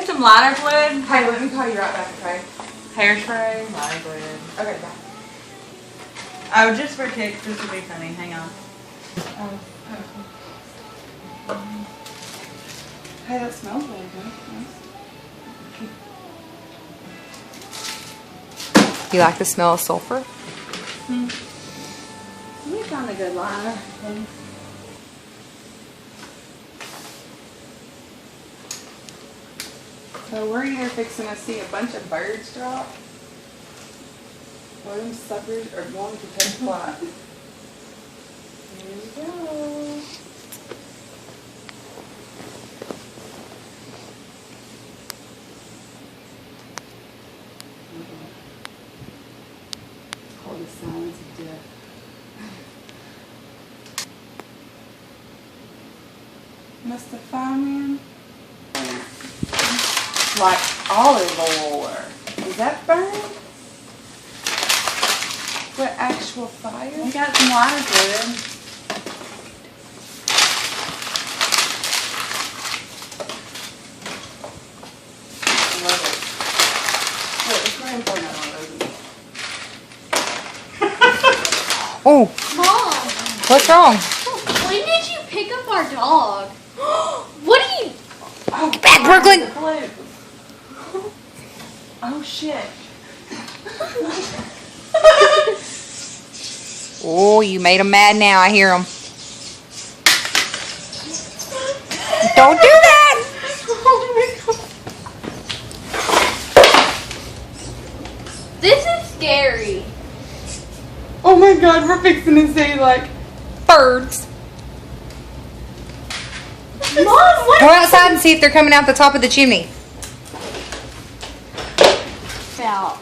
have some lighter fluid? Hey, let me call you right back, okay? Hairspray, lighter fluid. Okay, bye. Oh, just for kicks, this would be funny. Hang on. Oh. Hey, that smells really good. Nice. You like the smell of sulfur? Let me find a good liner. So we're either fixing to see a bunch of birds drop, or them suckers are going to take flight. Here we go. Call the silence of death. Must have found me like olive oil. Is that burn? What actual fire? We got some lighter fluid. I love it. Wait, it's very important I don't Oh, Mom, what's wrong? when did you pick up our dog? What are you? Oh, Bad Brooklyn! Oh shit. Oh, you made him mad now. I hear him. Don't do that! This is scary. Oh my god, we're fixing to say like Birds. Mom, what? Go outside and see if they're coming out the top of the chimney. Out.